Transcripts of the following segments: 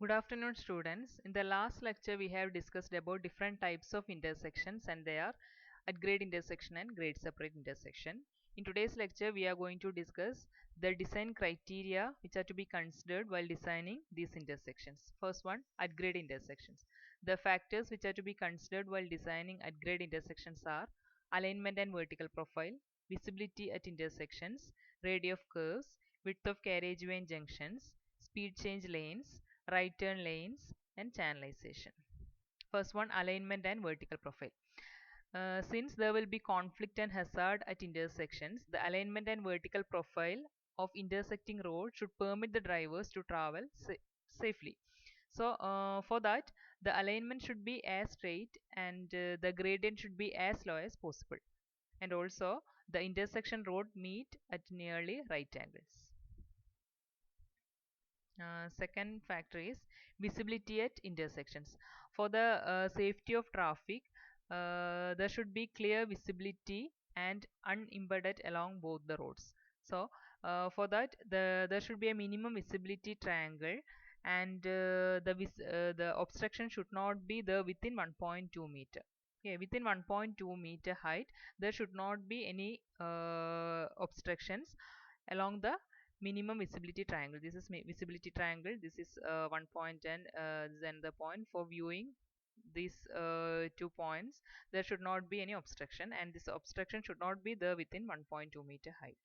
Good afternoon, students. In the last lecture, we have discussed about different types of intersections, and they are at grade intersection and grade separate intersection. In today's lecture, we are going to discuss the design criteria which are to be considered while designing these intersections. First one, at grade intersections. The factors which are to be considered while designing at grade intersections are alignment and vertical profile, visibility at intersections, radii of curves, width of carriageway and junctions, speed change lanes, right turn lanes, and channelization. First one, alignment and vertical profile. Since there will be conflict and hazard at intersections, the alignment and vertical profile of intersecting roads should permit the drivers to travel safely. So for that, the alignment should be as straight and the gradient should be as low as possible. And also, the intersection road meet at nearly right angles. Second factor is visibility at intersections. For the safety of traffic, there should be clear visibility and unimpeded along both the roads. So for that, there should be a minimum visibility triangle, and the obstruction should not be there within 1.2 meter. Okay, within 1.2 meter height, there should not be any obstructions along the minimum visibility triangle. This is visibility triangle. This is one point, and then the point for viewing these 2 points. There should not be any obstruction, and this obstruction should not be there within 1.2 meter height.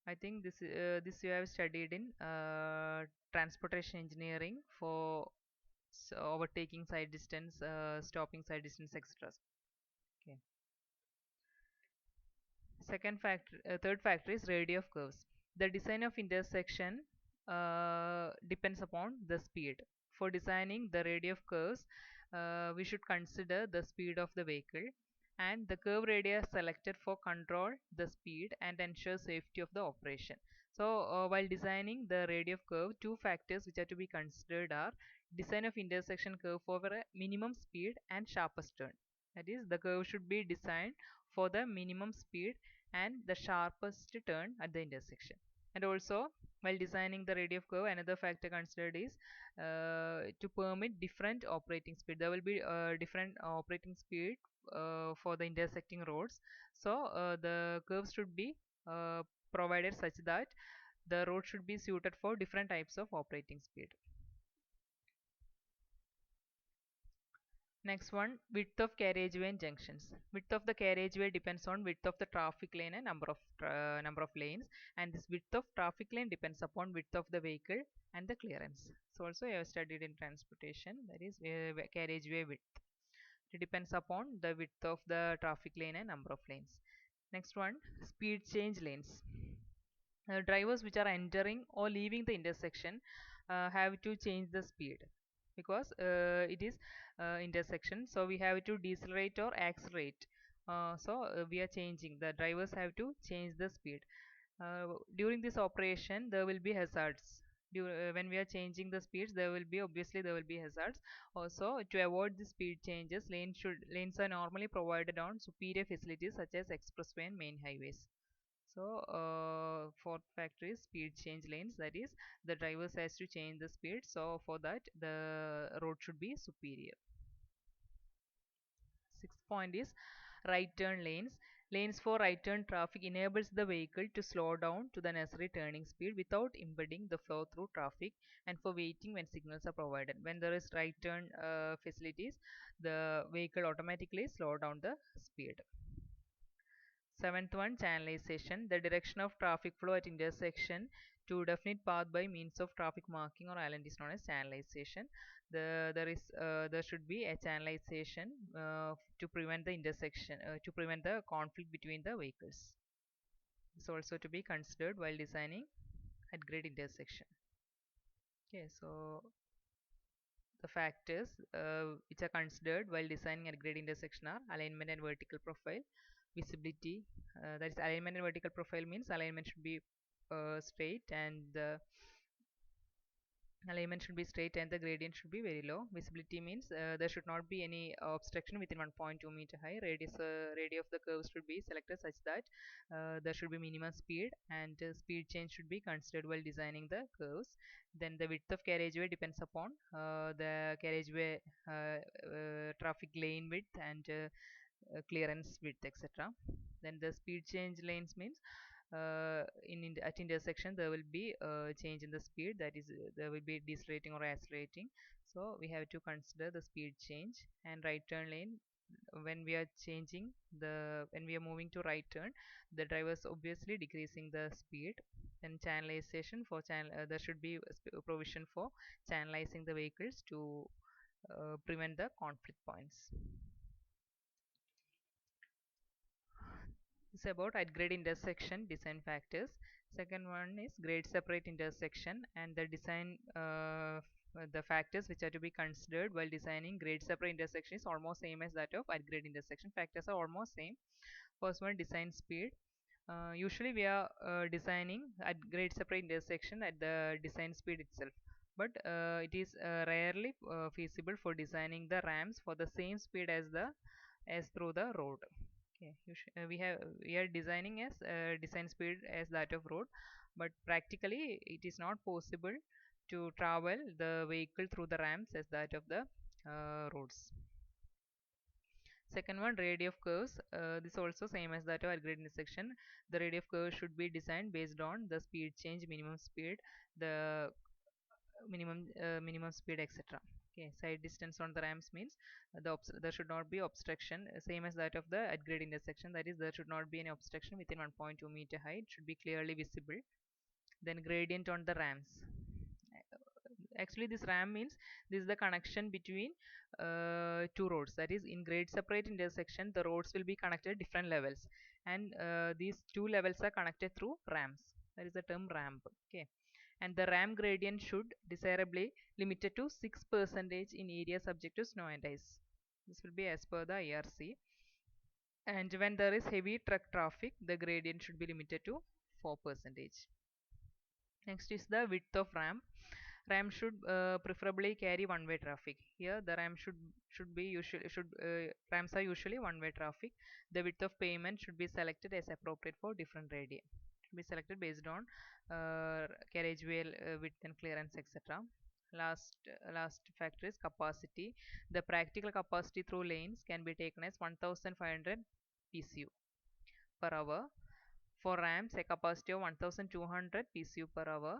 I think this you have studied in transportation engineering for overtaking side distance, stopping side distance, etc. Okay. Third factor is radii of curves. The design of intersection depends upon the speed. For designing the radii of curves, we should consider the speed of the vehicle, and the curve radii selected for control the speed and ensure safety of the operation. So while designing the radii of curve, two factors which are to be considered are design of intersection curve for a minimum speed and sharpest turn. That is, the curve should be designed for the minimum speed and the sharpest turn at the intersection. And also, while designing the radii of curve, another factor considered is to permit different operating speed. There will be different operating speed for the intersecting roads. So the curves should be uh, provided such that the road should be suited for different types of operating speed. Next one, width of carriageway and junctions. Width of the carriageway depends on width of the traffic lane and number of lanes, and this width of traffic lane depends upon width of the vehicle and the clearance. So also I have studied in transportation, that is carriageway width. It depends upon the width of the traffic lane and number of lanes. Next one, speed change lanes. Drivers which are entering or leaving the intersection have to change the speed because it is intersection, so we have to decelerate or accelerate. We are changing, the drivers have to change the speed. During this operation there will be hazards. When we are changing the speeds, there will be, obviously there will be hazards. Also, to avoid the speed changes, lanes are normally provided on superior facilities such as expressway and main highways. So fourth factor is speed change lanes. That is, the drivers has to change the speed. So for that, the road should be superior. Sixth point is right turn lanes. Lanes for right turn traffic enables the vehicle to slow down to the necessary turning speed without impeding the flow through traffic, and for waiting when signals are provided. When there is right turn facilities, the vehicle automatically slow down the speed. Seventh one, channelization. The direction of traffic flow at intersection to definite path by means of traffic marking or island is known as channelization. There should be a channelization to prevent the intersection, to prevent the conflict between the vehicles. It's also to be considered while designing at grade intersection. Okay, so the factors which are considered while designing at grade intersection are alignment and vertical profile, visibility. That is, alignment and vertical profile means alignment should be straight, and the Alignment should be straight and the gradient should be very low. Visibility means there should not be any obstruction within 1.2 meter high. Radius of the curve should be selected such that there should be minimum speed, and speed change should be considered while designing the curves. Then the width of carriageway depends upon the carriageway traffic lane width and clearance width, etc. Then the speed change lanes means at intersection there will be a change in the speed, that is there will be decelerating or accelerating, so we have to consider the speed change. And right turn lane, when we are changing the when we are moving to right turn, the driver is obviously decreasing the speed. Then channelization, for channel there should be a provision for channelizing the vehicles to prevent the conflict points. It's about at grade intersection design factors. Second one is grade separate intersection, and the design the factors which are to be considered while designing grade separate intersection is almost same as that of at grade intersection. Factors are almost same. First one, design speed. Usually we are designing at grade separate intersection at the design speed itself, but it is rarely feasible for designing the ramps for the same speed as the as through the road. Okay, we are designing as design speed as that of road, but practically it is not possible to travel the vehicle through the ramps as that of the roads. Second one, radius of curves. This also same as that of at grade intersection. The radius of curve should be designed based on the speed change, minimum speed, the minimum speed, etc. Okay, side distance on the ramps means there should not be obstruction, same as that of the at grade intersection. That is, there should not be any obstruction within 1.2 meter height. It should be clearly visible. Then gradient on the ramps. Actually, this ram means this is the connection between two roads. That is, in grade separate intersection, the roads will be connected at different levels, and these two levels are connected through ramps. That is the term ramp. Okay, and the ram gradient should desirably limited to 6% in area subject to snow and ice. This will be as per the IRC. And when there is heavy truck traffic, the gradient should be limited to 4%. Next is the width of ramp. Ramp should preferably carry one-way traffic. Here, the ramp should be usually should ramps are usually one-way traffic. The width of pavement should be selected as appropriate for different radii. Should be selected based on carriageway width and clearance, etc. Last factor is capacity. The practical capacity through lanes can be taken as 1,500 PCU per hour. For ramps, a capacity of 1,200 PCU per hour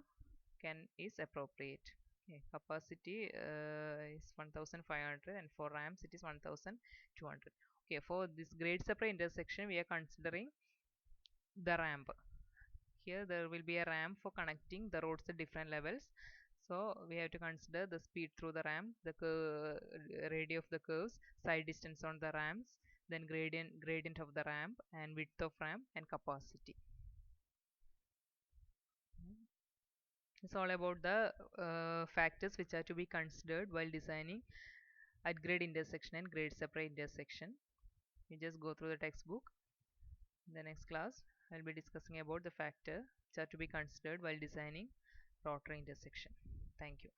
is appropriate. Okay, capacity is 1,500, and for ramps it is 1,200. Okay, for this grade separate intersection we are considering the ramp. Here there will be a ramp for connecting the roads at different levels, so we have to consider the speed through the ramp, the radius of the curves, side distance on the ramps, then gradient of the ramp, and width of ramp, and capacity. It's all about the factors which are to be considered while designing at grade intersection and grade separate intersection. You just go through the textbook. In the next class, I'll be discussing about the factor which are to be considered while designing rotary intersection. Thank you.